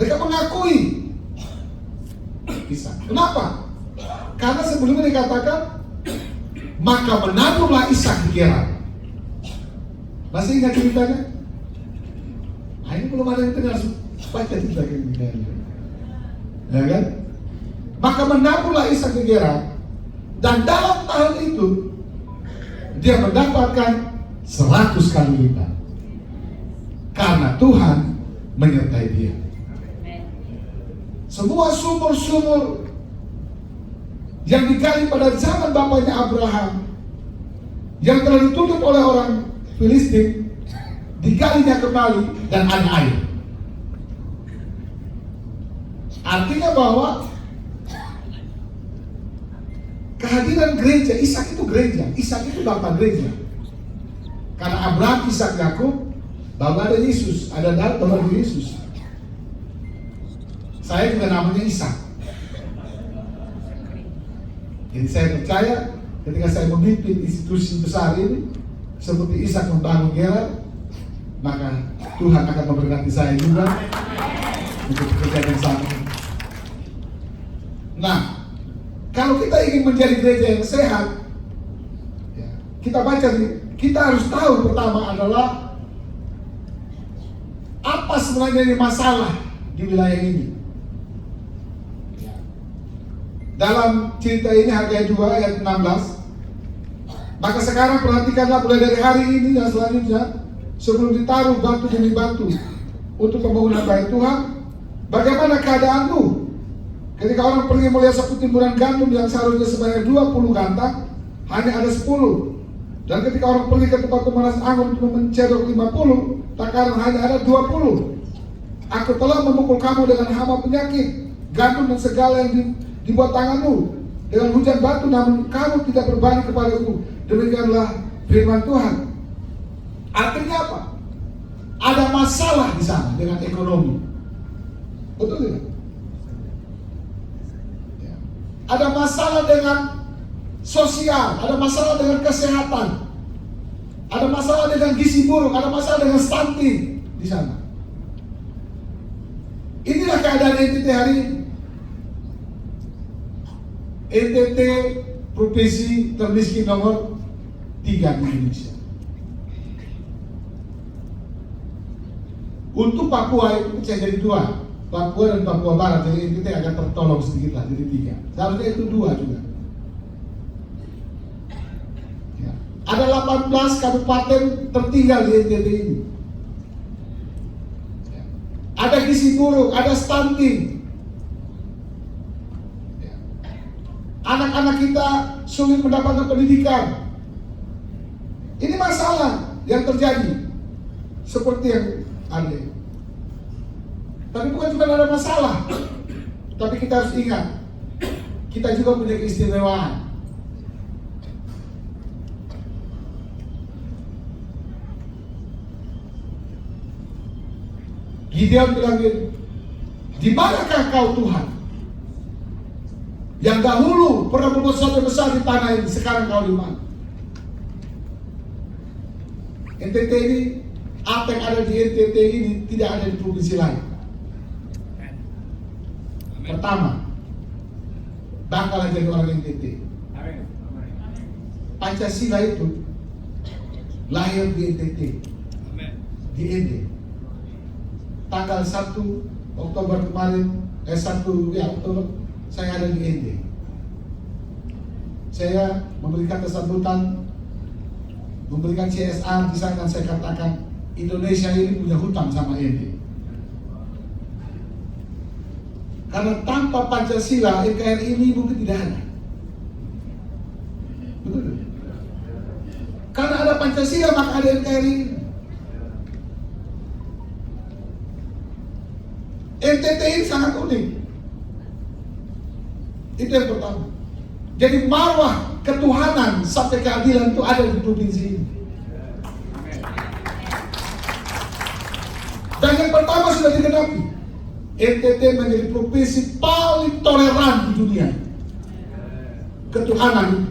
Mereka mengakui Ishak. Kenapa? Karena sebelumnya dikatakan, maka menaburlah Ishak di Gerar. Masih ingat ceritanya? Nah, ini belum ada yang dengar. Baca cerita ini. Ya kan? Maka menaburlah Ishak di Gerar, dan dalam tahun itu dia mendapatkan 100 kali lipat. Karena Tuhan menyertai dia. Semua sumur-sumur yang digali pada zaman bapaknya Abraham, yang telah ditutup oleh orang Filistin, digalinya kembali dan ada air. Artinya bahwa kehadiran gereja, Ishak itu gereja, Ishak itu bapak gereja. Karena Abraham, Ishak, Yakub, baru ada Yesus, ada Daud, baru ada Yesus. Saya juga namanya Ishak. Jadi saya percaya ketika saya memimpin institusi besar ini, seperti Ishak membangun Gerar, maka Tuhan akan memberkati saya juga untuk pekerjaan yang sama. Nah, kalau kita ingin menjadi gereja yang sehat, ya, kita baca nih, kita harus tahu pertama adalah apa sebenarnya masalah di wilayah ini. Dalam cerita ini Hagai 2 ayat 16, maka sekarang perhatikanlah mulai dari hari ini dan selanjutnya, sebelum ditaruh batu demi batu untuk pembangunan bait Tuhan, bagaimana keadaanmu? Ketika orang pergi melihat satu timbunan gandum yang seharusnya sebanyak 20 gantang, hanya ada 10. Dan ketika orang pergi ke tempat pemanas anggur untuk mencedok 50, takaran hanya ada 20. Aku telah memukul kamu dengan hama penyakit, gandum dan segala yang dibuat tanganmu dengan hujan batu, namun kamu tidak berbalik kepadaku. Demikianlah firman Tuhan. Artinya apa? Ada masalah di sana dengan ekonomi. Betul tidak? Ya. Ada masalah dengan sosial, ada masalah dengan kesehatan, ada masalah dengan gizi buruk, ada masalah dengan stunting di sana. Inilah keadaan NTT hari ini. NTT provinsi termiskin nomor 3 di Indonesia. Untuk Papua itu pecah jadi 2, Papua dan Papua Barat. Jadi NTT agak tertolong sedikit lah, jadi 3. Seharusnya itu 2 juga. Ya. Ada 18 kabupaten tertinggal di NTT ini. Ya. Ada gizi buruk, ada stunting. Anak-anak kita sulit mendapatkan pendidikan. Ini masalah yang terjadi seperti yang ada. Tapi bukan cuma ada masalah, tapi kita harus ingat, kita juga punya keistimewaan. Gideon bilang, di manakah kau Tuhan? Yang dahulu pernah membuat sesuatu besar di tanah ini, sekarang kau di mana? NTT ini, apa yang ada di NTT ini tidak ada di provinsi lain. Pertama, bakalan jadi orang NTT. Pancasila itu lahir di NTT, di NTT. Tanggal 1 Oktober kemarin, 1 Oktober, saya ada di NTT. Saya memberikan sambutan, memberikan CSR di sana. Saya katakan Indonesia ini punya hutang sama NTT. Karena tanpa Pancasila NKRI ini mungkin tidak ada. Betul? Karena ada Pancasila maka ada NKRI. NTT ini sangat unik. Itu yang pertama. Jadi marwah ketuhanan sampai keadilan itu ada di provinsi ini. Dan yang pertama sudah digenapi. NTT menjadi provinsi paling toleran di dunia. Ketuhanan.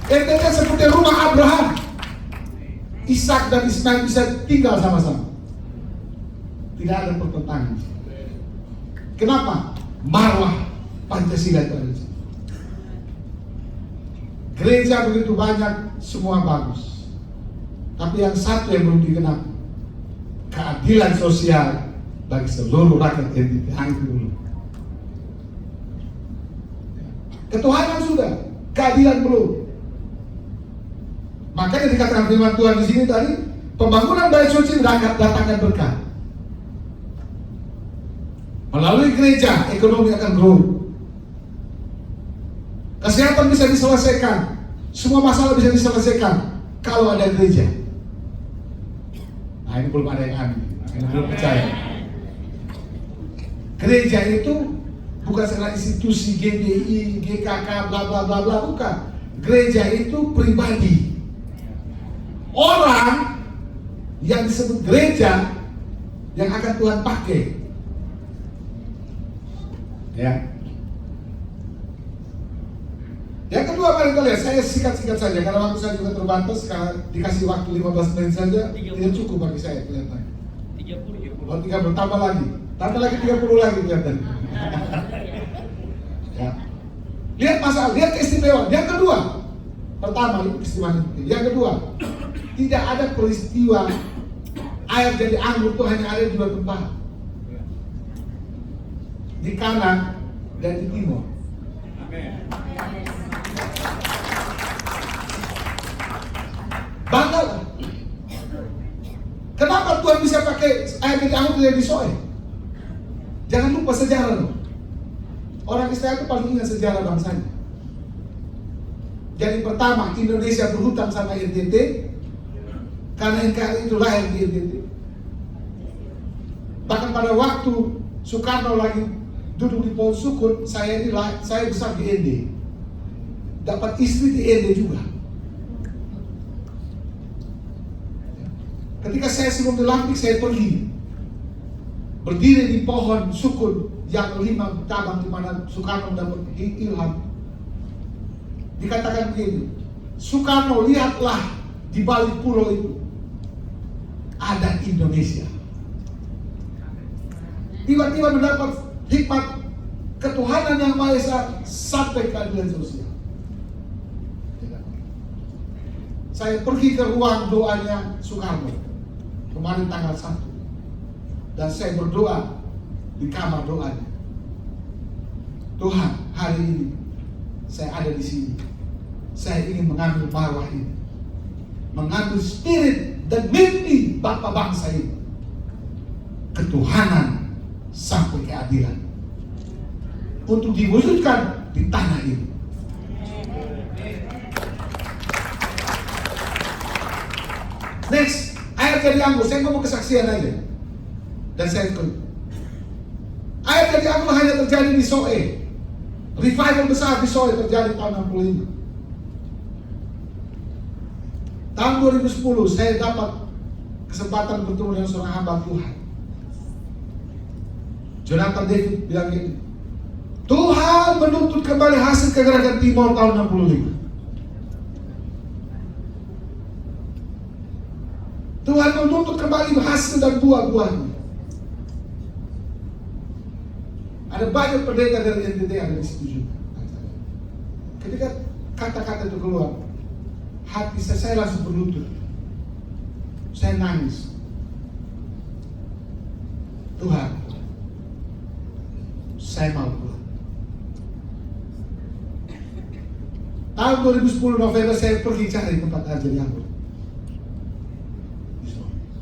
NTT seperti rumah Abraham. Ishak dan Ismail bisa tinggal sama-sama. Tidak ada pertentangan. Kenapa? Marwah Pancasila itu ada di situ. Gereja begitu banyak, semua bagus. Tapi yang satu yang belum dikenal, keadilan sosial bagi seluruh rakyat NTT. Itu dulu. Ketuhanan sudah, keadilan belum. Makanya dikatakan firman Tuhan di sini tadi, pembangunan bait suci datangkan berkah. Melalui gereja, ekonomi akan grow. Kesehatan bisa diselesaikan, semua masalah bisa diselesaikan kalau ada gereja. Nah, ini belum ada yang amin, ini belum percaya. Gereja itu bukan sekedar institusi GBI, GKK, bla bla bla bla, bukan. Gereja itu pribadi. Orang yang disebut gereja yang akan Tuhan pakai. Ya. Yang kedua, mari kita lihat, saya singkat-singkat saja karena waktu saya juga terbatas. Karena dikasih waktu 15 menit saja, tidak cukup bagi saya kelihatan. 30. Oh, 30 tambah lagi. Tambah lagi 30 lagi kelihatan. Ya. Lihat masalah, lihat keistimewaan. Yang kedua, pertama itu keistimewaan itu. Yang kedua, tidak ada peristiwa air jadi anggur itu hanya ada di dua tempat. Di kanan dan di timur. Bangga. Kenapa Tuhan bisa pakai air jadi anggur tidak di Soe? Jangan lupa sejarah loh. Orang Israel itu paling ingat sejarah bangsanya. Jadi pertama Indonesia berhutang sama NTT karena NKRI itu lahir di NTT. Bahkan pada waktu Soekarno lagi duduk di Pohon Sukun, saya besar di ND. Dapat istri di ND juga. Ketika saya sebelum dilantik, saya pergi berdiri di pohon sukun yang 5 cabang di mana Soekarno dapat ilham. Dikatakan begini, Soekarno, lihatlah di balik pulau itu ada Indonesia. Tiba-tiba mendapat hikmat ketuhanan yang Maha Esa sampai keadilan sosial. Saya pergi ke ruang doanya Soekarno kemarin tanggal 1 dan saya berdoa di kamar doanya. Tuhan, hari ini saya ada di sini. Saya ingin mengambil marwah ini, mengambil spirit dan mimpi Bapak bangsa ini, ketuhanan sampai keadilan, untuk diwujudkan di tanah ini. Next, air jadi anggur. Saya ngomong kesaksian aja. Dan saya ikut. Air jadi anggur hanya terjadi di Soe. Revival besar di Soe terjadi tahun 65. Tahun 2010 saya dapat kesempatan bertemu dengan seorang hamba Tuhan. Jonathan David bilang gini, Tuhan menuntut kembali hasil kegerakan Timor tahun 65. Tuhan menuntut kembali hasil dan buah-buahnya. Ada banyak pendeta dari NTT yang ada di situ juga. Ketika kata-kata itu keluar, hati saya langsung berlutut. Saya nangis. Tuhan, saya mau Tuhan. Tahun 2010 November saya pergi cari tempat air jadi anggur.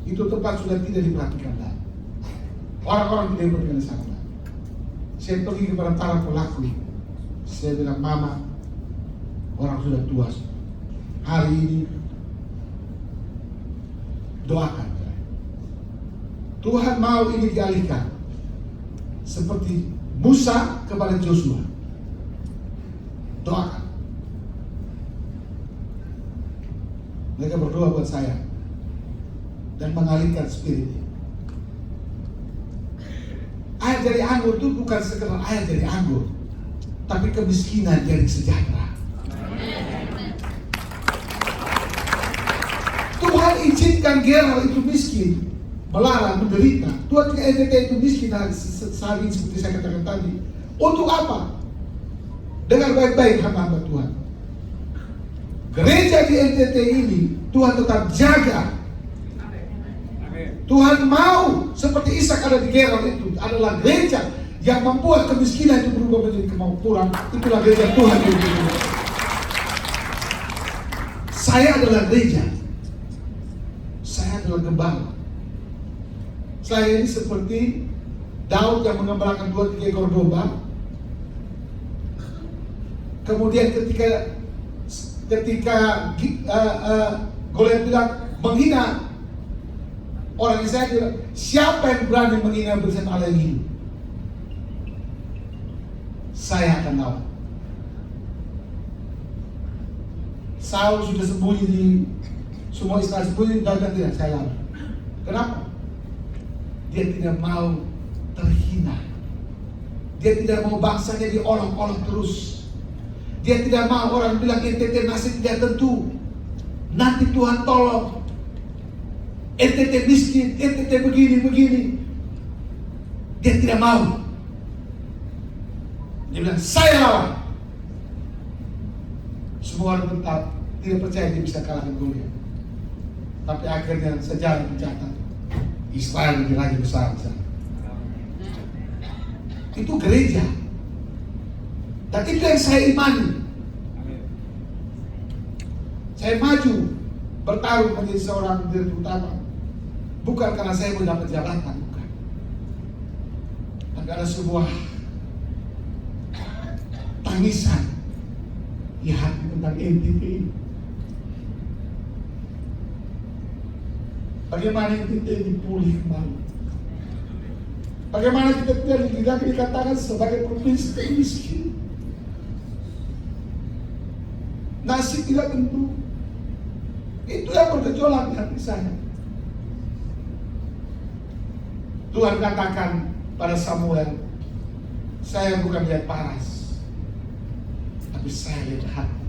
Itu tempat sudah tidak diperhatikan lagi. Orang-orang tidak diperhatikan di sana. Saya pergi kepada para pelaku. Saya bilang, Mama, orang sudah tua. Hari ini doakan. Tuhan mau ini dialihkan seperti Musa kepada Joshua. Doakan. Mereka berdoa buat saya dan mengalihkan spirit. Air dari anggur itu bukan sekedar air dari anggur, tapi kemiskinan jadi sejahtera. Tuhan izinkan Gerald itu miskin melarang, menderita. Tuhan ketika NTT itu miskin saat ini seperti saya katakan tadi. Untuk apa? Dengar baik-baik hamba-hamba Tuhan. Gereja di NTT ini Tuhan tetap jaga. Tuhan mau seperti Ishak ada di Gerar itu adalah gereja yang membuat kemiskinan itu berubah menjadi kemakmuran. Itulah gereja Tuhan itu. Saya adalah gereja. Saya adalah gembala. Saya ini seperti Daud yang mengembalakan 2-3 ekor domba. Kemudian ketika Goliat bilang menghina orang yang saya bilang, siapa yang berani menghina bersen Allah yang hidup? Saya akan lawan. Saul sudah sembunyi di semua istana, sembunyi, Daud tidak, saya lawan. Kenapa? Dia tidak mau terhina. Dia tidak mau bangsanya diolok-olok terus. Dia tidak mau orang bilang NTT nasib tidak tentu. Nanti Tuhan tolong. NTT miskin, NTT begini. Dia tidak mau. Dia bilang, saya lawan. Semua orang tetap tidak percaya dia bisa kalahkan Goliat. Tapi akhirnya sejarah mencatat Israel menjadi raja besar. Itu gereja. Dan itu yang saya imani. Saya maju bertarung menjadi seorang direktur utama bukan karena saya mau dapat jabatan, bukan. Tapi ada sebuah tangisan di hati tentang NTT ini. Bagaimana NTT dipulih kembali? Bagaimana kita tidak dikatakan sebagai provinsi termiskin? Nasib tidak tentu. Itu yang bergejolak di hati saya. Tuhan katakan pada Samuel, saya bukan lihat paras, tapi saya lihat hati.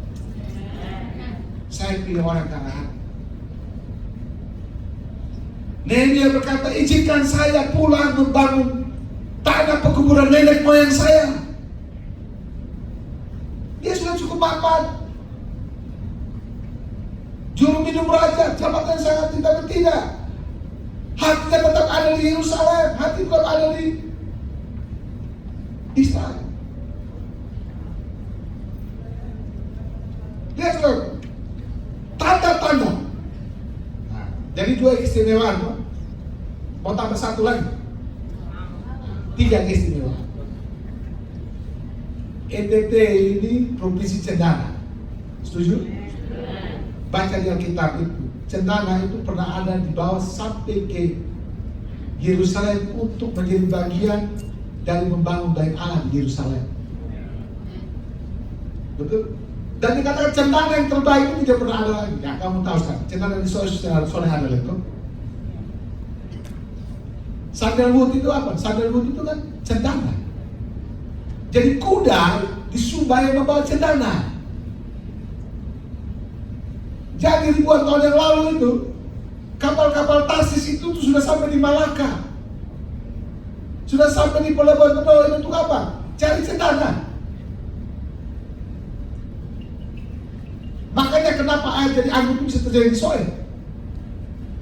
Saya pilih orang karena hati. Nehemia berkata, izinkan saya pulang membangun tanah pekuburan nenek moyang saya. Dia sudah cukup mapan. Juru minum raja, jabatan sangat tidak. Hatinya tetap ada di Yerusalem, hati tetap ada di Israel. Lihat loh, tanda-tanda. Nah, jadi 2 keistimewaan, mau tambah 1 lagi, 3 keistimewaan. NTT ini provinsi cendana, setuju? Baca di Alkitab itu, cendana itu pernah ada di bawah sampai ke Yerusalem untuk menjadi bagian dari membangun bait Allah di Yerusalem. Betul? Dan dikatakan cendana yang terbaik itu tidak pernah ada lagi. Ya, kamu tahu kan, cendana di Soleh ada itu. Sandalwood itu apa? Sandalwood itu kan cendana. Jadi kuda di Sumba yang membawa cendana. Jadi ribuan tahun yang lalu itu kapal-kapal Tarsis itu sudah sampai di Malaka, sudah sampai di Pelabuhan Benoa. Itu untuk apa? Cari cendana. Makanya kenapa air jadi anggur itu bisa terjadi di Soe.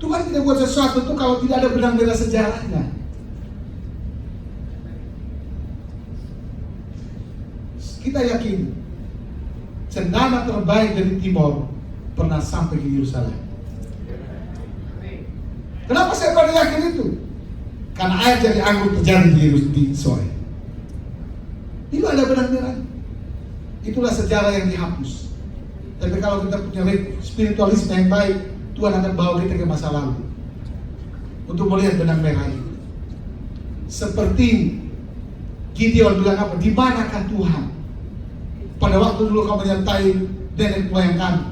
Tuhan tidak buat sesuatu itu kalau tidak ada benang merah sejarahnya. Kita yakin cendana terbaik dari Timor pernah sampai ke Yerusalem. Kenapa saya pada yakin itu? Karena air jadi anggur terjadi di Soe. Itu ada benang merah. Itulah sejarah yang dihapus. Tapi kalau kita punya spiritualisme yang baik, Tuhan akan bawa kita ke masa lalu untuk melihat benang merah itu. Seperti Gideon bilang apa? Di manakah Tuhan pada waktu dulu kau menyertai nenek moyang kami?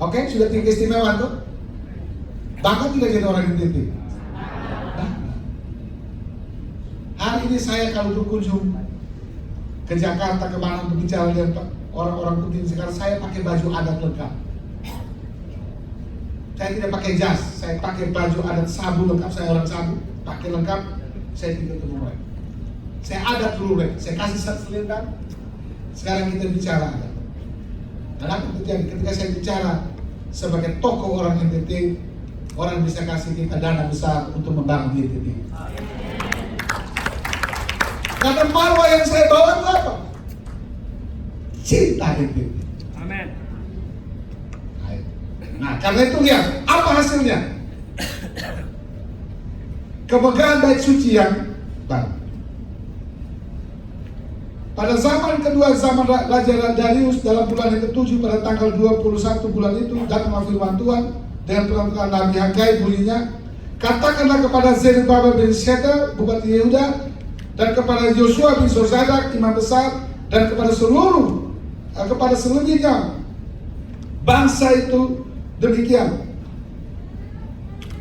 Oke, sudah 3 keistimewaan tuh. Bahkan tidak jadi orang NTT. Hari ini saya kalau berkunjung ke Jakarta kemana untuk bicara dengan orang-orang penting sekarang, saya pakai baju adat lengkap. Saya tidak pakai jas, saya pakai baju adat Sabu lengkap, saya orang Sabu, pakai lengkap, saya tidak ketemu. Saya adat dulu, saya kasih selendang. Sekarang kita bicara adat. Dan apa yang terjadi ketika saya bicara sebagai tokoh orang NTT, orang bisa kasih kita dana besar untuk membangun NTT. Karena marwah yang saya bawa itu apa? Cinta NTT. Amin. Nah, karena itu lihat, apa hasilnya? Kemegahan bait suci yang baru. Pada zaman kedua, zaman Raja Darius, dalam bulan yang ke-7 pada tanggal 21 bulan itu, datanglah firman Tuhan dengan perantaraan Nabi Hagai bunyinya, katakanlah kepada Zerubabel bin Shealtiel, bupati Yehuda, dan kepada Yosua bin Zozadak, imam besar, dan kepada seluruhnya bangsa itu demikian.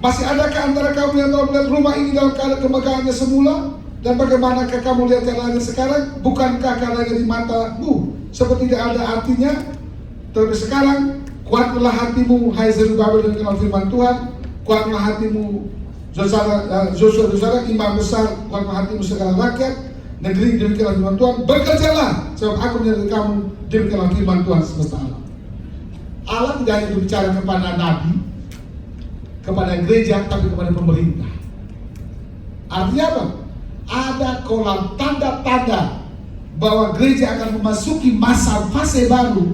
Masih adakah antara kamu yang telah melihat rumah ini dalam keadaan kemegahannya semula? Dan bagaimanakah kamu lihat caranya sekarang? Bukankah caranya di matamu seperti tidak ada artinya? Tetapi sekarang kuatlah hatimu, hai Zerubabel, dan kenal firman Tuhan. Kuatlah hatimu, Joshua Jozadak, imam besar. Kuatlah hatimu segala rakyat negeri, demikianlah firman Tuhan. Bekerjalah, sebab aku menyertai kamu, demikianlah firman Tuhan semesta alam. Allah tidak hanya berbicara kepada nabi, kepada gereja, tapi kepada pemerintah. Artinya apa? Ada kolam tanda-tanda bahwa gereja akan memasuki masa fase baru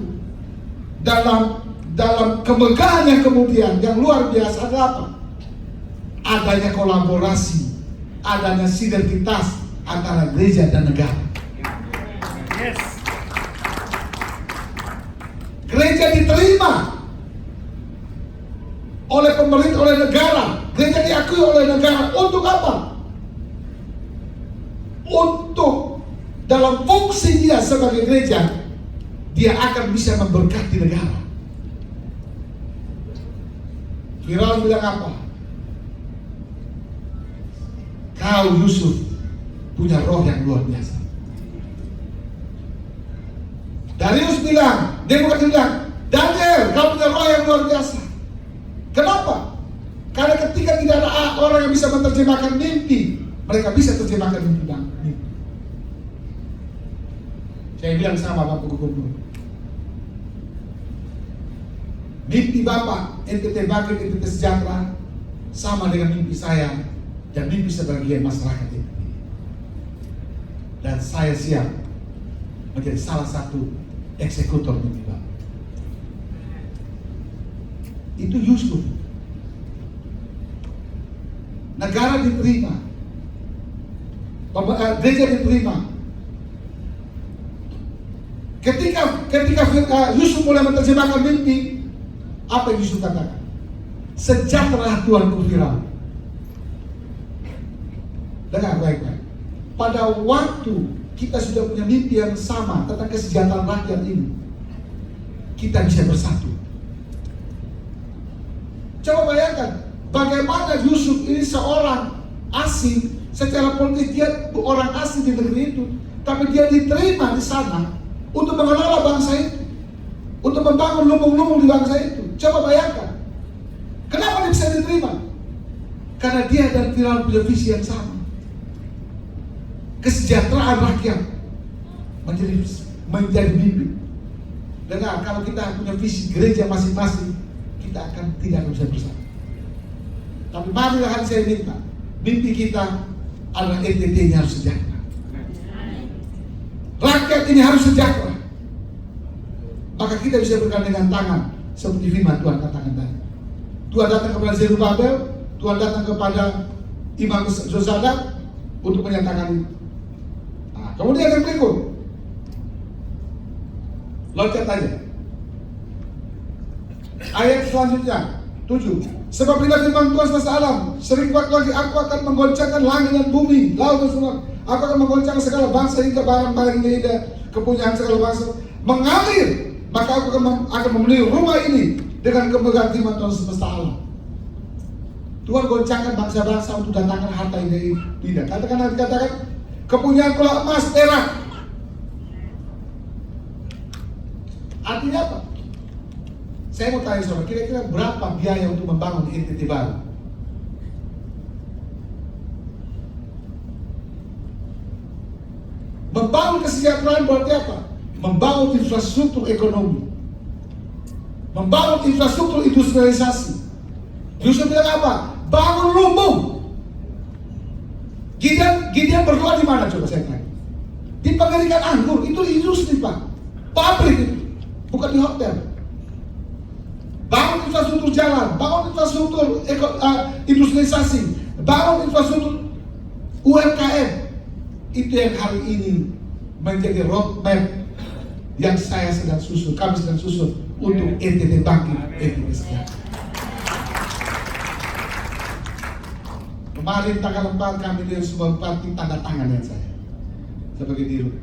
dalam kemegahan yang kemudian yang luar biasa. Ada apa? Adanya kolaborasi, adanya sinergitas antara gereja dan negara. Yes. Gereja diterima oleh pemerintah, oleh negara. Gereja diakui oleh negara. Untuk apa? Untuk dalam fungsi dia sebagai gereja, dia akan bisa memberkati negara. Firaun bilang apa? Kau Yusuf punya roh yang luar biasa. Darius bilang, Nebukadnezar bilang, Daniel, kau punya roh yang luar biasa. Kenapa? Karena ketika tidak ada orang yang bisa menerjemahkan mimpi, mereka bisa terjemahkan mimpi. Saya bilang sama Bapak Gubernur, mimpi Bapak NTT Bangkit, NTT Sejahtera sama dengan mimpi saya dan mimpi sebagian masyarakat ini. Dan saya siap menjadi salah satu eksekutor mimpi Bapak. Itu Yusuf. Negara diterima, gereja diterima. Ketika Yusuf mulai menerjemahkan mimpi, apa yang Yusuf katakan? Sejahtera Tuanku Firaun. Dengar baik-baik. Pada waktu kita sudah punya mimpi yang sama tentang kesejahteraan rakyat ini, kita bisa bersatu. Coba bayangkan bagaimana Yusuf ini seorang asing, secara politik dia orang asing di negeri itu, tapi dia diterima di sana untuk mengelola bangsa itu, untuk membangun lumbung-lumbung di bangsa itu. Coba bayangkan, kenapa dia bisa diterima? Karena dia dan Firaun punya visi yang sama. Kesejahteraan rakyat menjadi mimpi. Dengar, kalau kita punya visi gereja masing-masing, kita akan tidak bisa bersama. Tapi marilah saya minta, mimpi kita adalah NTT-nya harus sejahtera. Rakyat ini harus sejahtera. Maka kita bisa bergandengan tangan seperti firman Tuhan katakan tadi. Tuhan datang kepada Zerubabel, Tuhan datang kepada Imam Zozadak untuk menyatakan itu. Nah, kemudian yang berikut, loncat aja. Ayat selanjutnya 7. Sebab bila firman Tuhan semesta alam, sering lagi aku akan menggoncangkan langit dan bumi, laut dan sungai. Aku akan menggoncangkan segala bangsa hingga barang-barang ini dan kepunyaan segala bangsa mengalir. Maka aku akan memenuhi rumah ini dengan kemegahan firman Tuhan semesta alam. Tuhan goncangkan bangsa-bangsa untuk datangkan harta ini tidak. Katakan kepunyaan pula emas, perak. Artinya apa? Saya mau tanya saudara, kira-kira berapa biaya untuk membangun NTT baru? Membangun kesejahteraan berarti apa? Membangun infrastruktur ekonomi, membangun infrastruktur industrialisasi. Yusuf bilang apa? Bangun lumbung. Gideon berdoa di mana coba saya tanya? Di pengeringan anggur, itu industri Pak, pabrik itu, bukan di hotel. Bangun infrastruktur jalan, bangun infrastruktur industrialisasi, bangun infrastruktur UMKM. Itu yang hari ini menjadi roadmap yang saya sedang susun, kami sedang susun untuk NTT bangkit, NTT sejahtera. Kemarin tanggal 4 kami dengan semua bupati tanda tangan dengan saya sebagai dirut.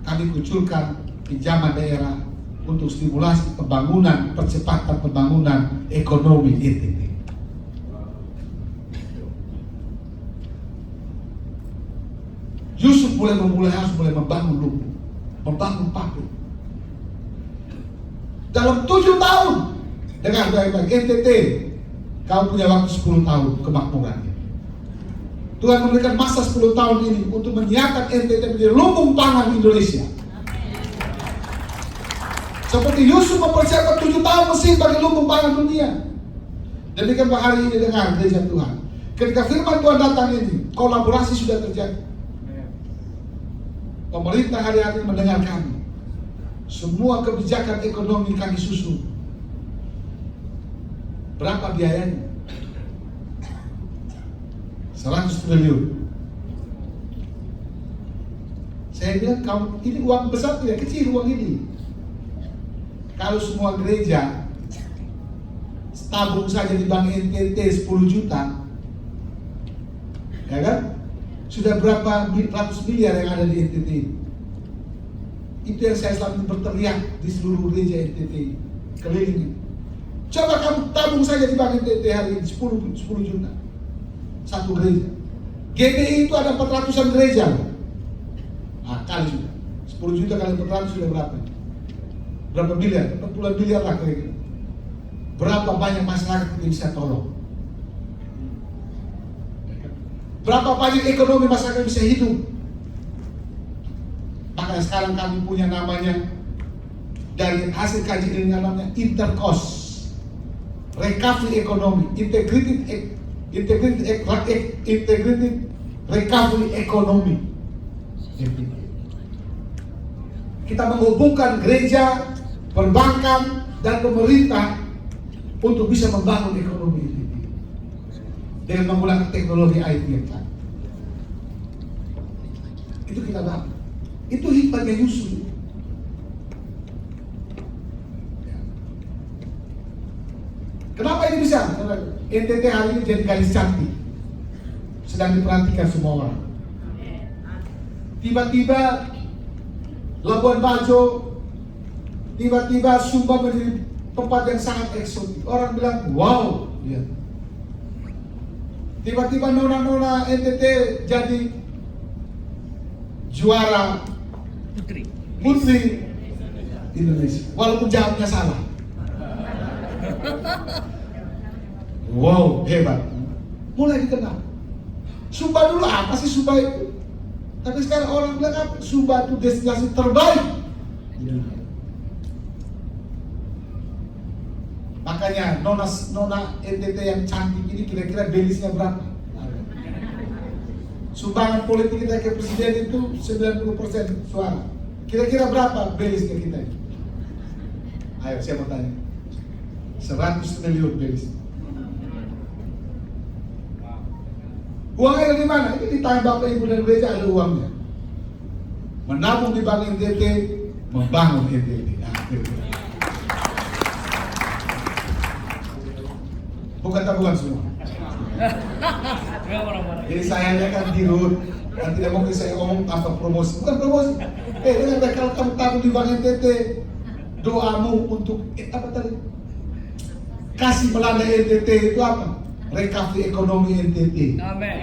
Kami kucurkan pinjaman daerah untuk stimulasi pembangunan, percepatan pembangunan ekonomi NTT. Yusuf harus mulai membangun lumbung, membangun pabrik. Dalam 7 tahun, dengar baik-baik, NTT, kau punya waktu 10 tahun kemakmurannya. Tuhan memberikan masa 10 tahun ini untuk menyiapkan NTT menjadi lumbung pangan Indonesia. Seperti Yusuf mempersiapkan 7 tahun Mesir sebagai lumbung pangan dunia. Demikian hari ini dengar gereja Tuhan. Ketika firman Tuhan datang ini, kolaborasi sudah terjadi. Pemerintah hari-hari mendengar kami. Semua kebijakan ekonomi kami susun. Berapa biayanya? 100 triliun. Saya bilang, ini uang besar tidak kecil uang ini. Kalau semua gereja tabung saja di bank NTT 10 juta, ya kan? Sudah berapa ratus miliar yang ada di NTT. Itu yang saya selalu berteriak di seluruh gereja NTT keliling. Coba kamu tabung saja di bank NTT hari ini 10 juta satu gereja. GBI itu ada 400-an gereja. Nah, kali sudah 10 juta kali 400 sudah berapa? Berapa miliar? 40 miliar lah kira-kira. Berapa banyak masyarakat yang bisa tolong? Berapa banyak ekonomi masyarakat bisa hidup? Maka sekarang kami punya namanya, dari hasil kajian ini namanya intercost recovery ekonomi, integrated recovery ekonomi. Kita menghubungkan gereja, perbankan, dan pemerintah untuk bisa membangun ekonomi ini dengan menggunakan teknologi IT yang canggih. Itu kita bangun. Itu hikmatnya Yusuf. Kenapa ini bisa? Karena NTT hari ini jadi gadis cantik, sedang diperhatikan semua orang. Tiba-tiba Labuan Bajo, tiba-tiba Sumba menjadi tempat yang sangat eksotik. Orang bilang, wow, lihat. Tiba-tiba nona-nona NTT jadi juara putri Indonesia, walaupun jawabnya salah. Wow, hebat. Mulai dikenal. Sumba dulu apa sih Sumba itu? Tapi sekarang orang bilang apa? Sumba itu destinasi terbaik. Makanya nona NTT yang cantik ini kira-kira belisnya berapa? Sumbangan politik kita ke presiden itu 90% suara. Kira-kira berapa belisnya kita? Ayo, saya mau tanya. 100 triliun belis. Uangnya dari mana? Ini di tangan Bapak Ibu dan gereja ada uangnya. Menabung di bank NTT, membangun NTT. Nah, bukan tabungan semua. Jadi saya kan dirut, dan tidak mungkin saya ngomong tanpa promosi. Bukan promosi. Dengan kalau kamu tabung di bank NTT, doamu untuk apa tadi? Kasih melanda NTT itu apa? Recovery ekonomi NTT. Amin.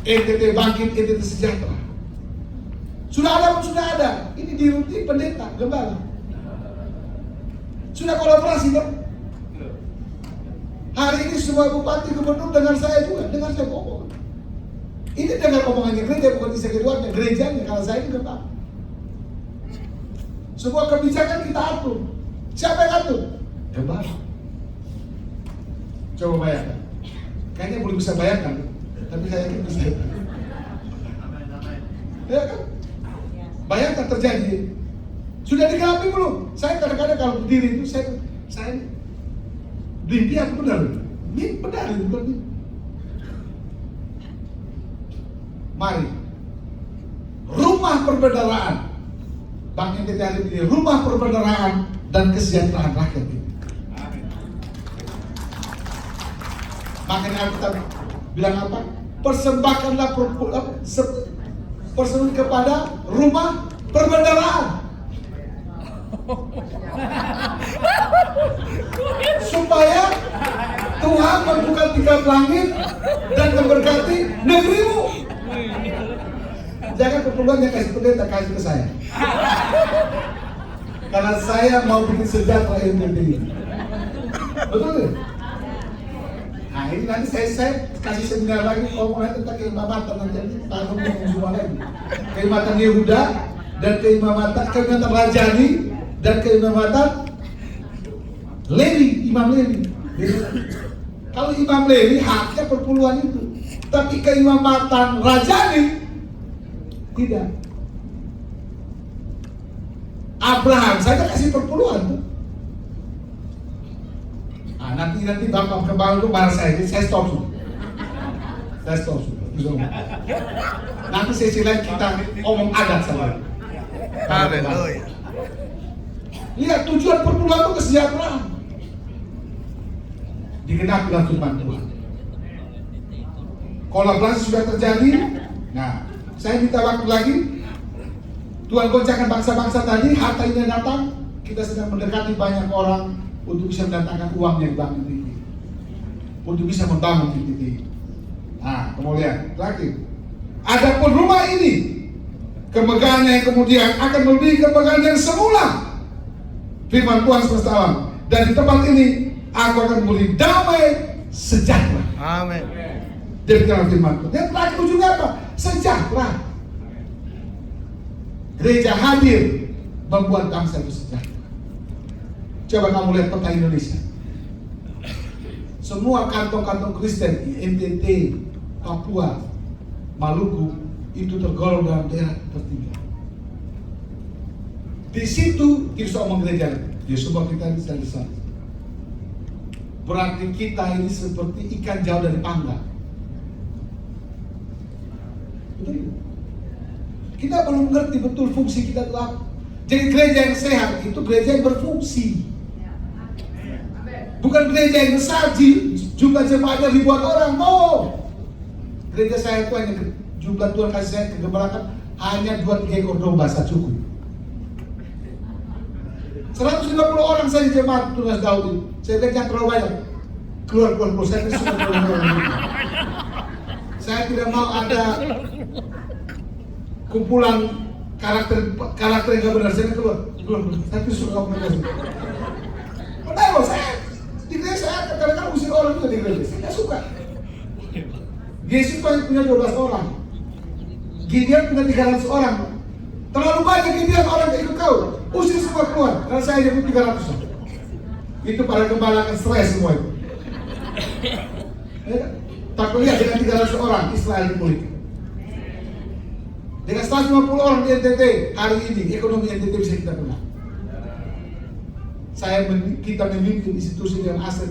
NTT bangkit, NTT sejahtera. Sudah ada pun sudah ada. Ini diruti pendeta, gembala. Sudah kolaborasi dong. Hari ini semua bupati, gubernur dengar saya juga, dengar saya ngomong. Ini dengar omongannya gereja, bukan isi keduanya, gerejanya. Kalau saya ini gembala. Semua kebijakan kita atur. Siapa yang atur? Gembala. Coba bayangkan. Kayaknya belum bisa bayangkan, tapi saya yakin bisa. Ya kan? Bayangkan terjadi. Sudah digenapi belum? Saya kadang-kadang kalau berdiri itu saya mimpi aku benar. Mimpi benar itu bukan mimpi. Mari. Rumah perbendaharaan. Bang NTT hari ini rumah perbendaharaan dan kesejahteraan rakyat ini. Makanya kita bilang apa? Persembahkanlah persembahkan kepada rumah perbendaharaan. Supaya Tuhan membuka tiga langit dan memberkati negerimu. Jangan perpuluhan yang kasih pendeta, kasih ke saya. Karena saya mau bikin sejahtera NTT ini. Betul ya? Nah ini nanti saya kasih seminar lagi ngomongnya tentang keimamatan nanti tahun semua lagi. Keimamatan Yehuda dan keimamatan Rajani dan keimamatan Lewi, Imam Lewi. Kalau Imam Lewi haknya perpuluhan itu, tapi keimamatan Rajani tidak. Abraham saja kasih perpuluhan tuh. Nah, nanti Bapak kembali itu marah saya stop sudah. Saya stop sudah. Nanti sesi lain kita omong adat saja. Haleluya. Lihat tujuan perpuluhan itu kesejahteraan. Digenapilah firman Tuhan. Kolaborasi sudah terjadi. Nah, saya minta waktu lagi. Tuhan goncangkan bangsa-bangsa tadi, harta ini datang. Kita sedang mendekati banyak orang untuk bisa mendatangkan uangnya di bank NTT, untuk bisa membangun NTT. Nah, kemudian terakhir, adapun rumah ini, kemegahannya yang kemudian akan melebihi kemegahan yang semula. Firman Tuhan semesta alam. Dan di tempat ini, aku akan memberi damai sejahtera. Amin. Demikian firman Tuhan. Dan terakhir ujungnya apa? Sejahtera. Gereja hadir membuat bangsa itu sejahtera. Coba kamu lihat peta Indonesia. Semua kantong-kantong Kristen di NTT, Papua, Maluku itu tergolong dalam daerah tertinggal. Di situ kita omong gereja, ya semua kita bisa di sana. Berarti kita ini seperti ikan jauh dari panggang. Betul? Kita belum mengerti betul fungsi kita itu apa. Jadi gereja yang sehat itu gereja yang berfungsi. Bukan gereja yang besar, jumlah jemaatnya ribuan orang. No. Gereja saya itu hanya jumlah Tuhan kasih saya kegembalakan hanya 2-3 ekor domba saja cukup. 150 orang saya di jemaat Tunas Daud itu. Saya bilang jangan terlalu banyak. Keluar. Saya suka keluar. Saya tidak mau ada kumpulan karakter yang gak benar. Saya keluar. Saya suka benar. Kenapa saya? Di gereja saya kadang-kadang usir orang juga di gereja. Saya gak suka. Yesus punya 12 orang. Gideon punya 300 orang. Terlalu banyak Gideon orang yang ikut kau. Usir semua keluar. Karena saya hanya 300. Itu para gembala akan stres semua itu. Tak lihat dengan 300 orang Israel dipulihkan. Dengan 150 orang di NTT hari ini ekonomi NTT bisa kita pegang. Kita memimpin institusi dengan aset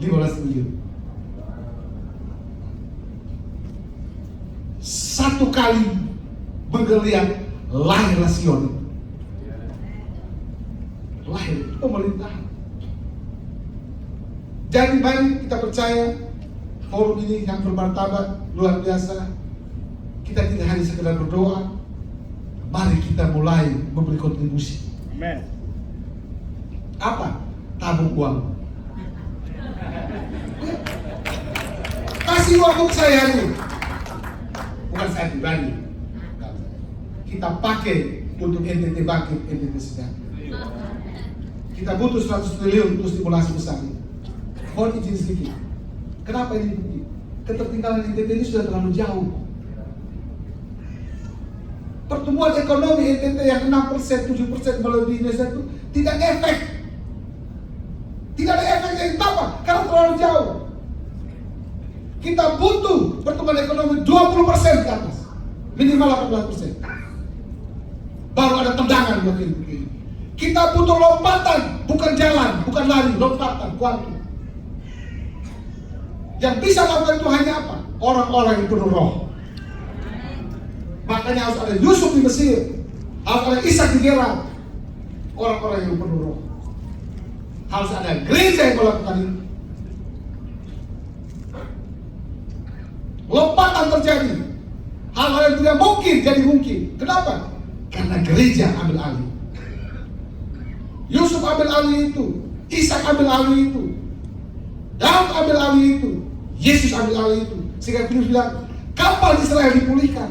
15 triliun. Satu kali bergeliat lahirlah Sion. Lahir pemerintahan. Jadi mari kita percaya forum ini yang bermartabat luar biasa. Kita tidak hanya sekedar berdoa, mari kita mulai memberi kontribusi. Amen. Apa? Tabung uang. Kasih uang untuk saya ini. Bukan saya pribadi. kita pakai untuk NTT bangkit, NTT sejahtera. Kita butuh 100 triliun untuk stimulasi besar ini. Mohon izin sedikit. Kenapa ini penting? Ketertinggalan NTT ini sudah terlalu jauh. Pertumbuhan ekonomi NTT yang 6%, 7% melebihi Indonesia itu tidak efek. Tidak ada efeknya. Kenapa? Karena terlalu jauh. Kita butuh pertumbuhan ekonomi 20% ke atas. Minimal 18%. Baru ada tendangan buat ini. Kita butuh lompatan, bukan jalan, bukan lari, lompatan, kuantum. Yang bisa lakukan itu hanya apa? Orang-orang yang penuh roh. Makanya harus ada Yusuf di Mesir, harus ada Ishak di Gerar. Orang-orang yang penuh roh. Harus ada gereja yang melakukan itu. Lompatan terjadi. Hal-hal yang tidak mungkin jadi mungkin. Kenapa? Karena gereja ambil alih. Yusuf ambil alih itu, Ishak ambil alih itu, Daud ambil alih itu, Yesus ambil alih itu. Sehingga Filipus bilang, kapan Israel dipulihkan?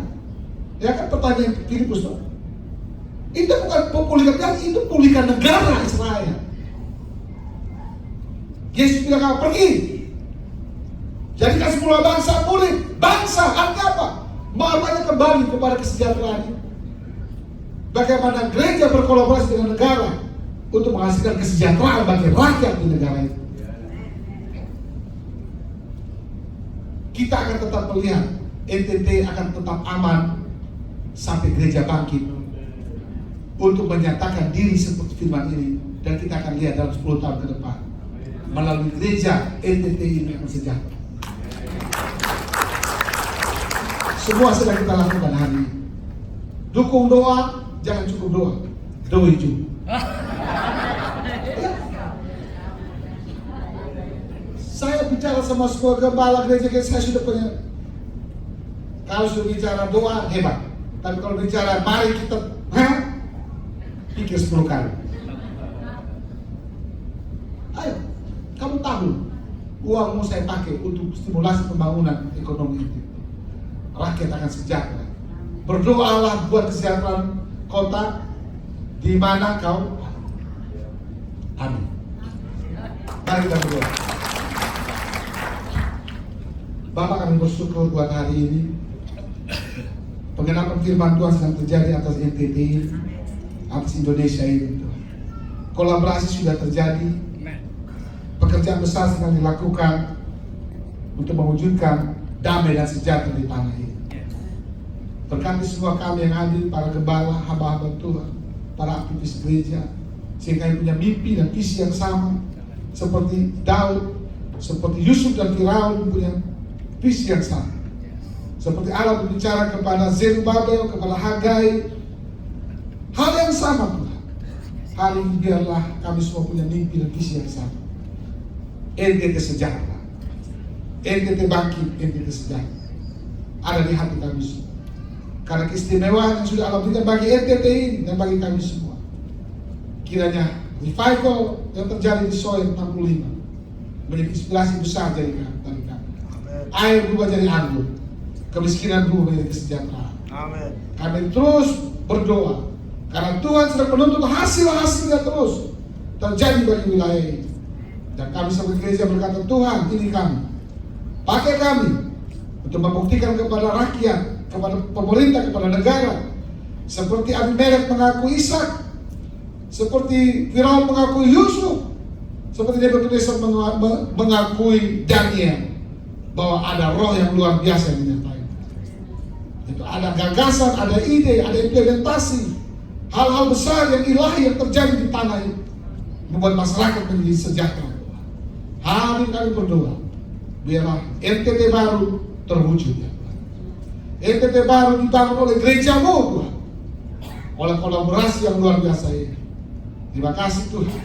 Ya kan pertanyaan Filipus tuh. Itu bukan pulihkan, itu pulihkan negara Israel. Yesus bilang apa? Pergi. Jadikan semua bangsa pulih. Bangsa artinya apa? Maknanya kembali kepada kesejahteraan. Bagaimana gereja berkolaborasi dengan negara untuk menghasilkan kesejahteraan bagi rakyat di negara itu. Kita akan tetap melihat NTT akan tetap aman sampai gereja bangkit untuk menyatakan diri seperti firman ini, dan kita akan lihat dalam 10 tahun ke depan melalui gereja NTT ini akan sejahtera. Semua sedang kita lakukan hari ini. Dukung doa, jangan cukup doa, doi juga. Saya bicara sama semua gembala gereja, saya sudah punya. Kalau sudah bicara doa hebat, tapi kalau bicara mari kita pikir 10 kali. Ayo, kamu tahu uangmu saya pakai untuk stimulasi pembangunan ekonomi itu. Rakyat akan sejahtera. Berdoalah buat kesejahteraan kota di mana kau. Amin. Mari kita berdoa. Bapak, kami bersyukur buat hari ini. Pengenapan firman Tuhan sedang terjadi atas NTT, atas Indonesia ini. Kolaborasi sudah terjadi. Pekerjaan besar sedang dilakukan untuk mewujudkan damai dan sejahtera di tanah ini. Berkati semua kami yang hadir, para gembala, hamba-hamba Tuhan, para aktivis gereja, sehingga kami punya mimpi dan visi yang sama, seperti Daud, seperti Yusuf dan Firaun punya visi yang sama. Seperti Allah berbicara kepada Zerubabel, kepada Hagai, hal yang sama Tuhan. Hari ini biarlah kami semua punya mimpi dan visi yang sama. NTT sejahtera, NTT bangkit, NTT sejahtera ada di hati kami semua. Karena keistimewaan yang sudah Allah berikan bagi NTT ini dan bagi kami semua. Kiranya revival yang terjadi di Soil 65 menjadi inspirasi besar dari kami. Air berubah jadi anggur, kemiskinan berubah menjadi kesejahteraan. Amin. Kami terus berdoa karena Tuhan sedang menuntut hasil-hasilnya terus terjadi bagi wilayah ini. Dan kami sebagai gereja berkata, Tuhan, ini kami, pakai kami untuk membuktikan kepada rakyat, kepada pemerintah, kepada negara, seperti Abimelek mengakui Ishak, seperti Firaun mengakui Yusuf, seperti Nebukadnezar mengakui Daniel, bahwa ada roh yang luar biasa yang menyertai. Itu ada gagasan, ada ide, ada implementasi, hal-hal besar yang ilahi yang terjadi di tanah ini, membuat masyarakat menjadi sejahtera. Hari kami berdoa, biarlah NTT baru terwujud ya Tuhan. NTT baru dibangun oleh gerejamu Tuhan, oleh kolaborasi yang luar biasa ini. Terima kasih Tuhan.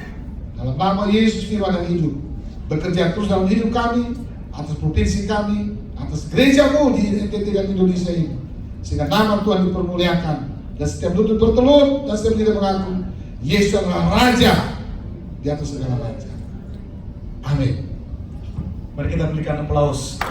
Dalam nama Yesus firman yang hidup, bekerja terus dalam hidup kami, atas provinsi kami, atas gerejamu di NTT dan Indonesia ini, sehingga nama Tuhan dipermuliakan dan setiap lutut bertelur dan setiap kita mengaku Yesus adalah Raja di atas segala raja. Amin. Mari kita berikan aplaus.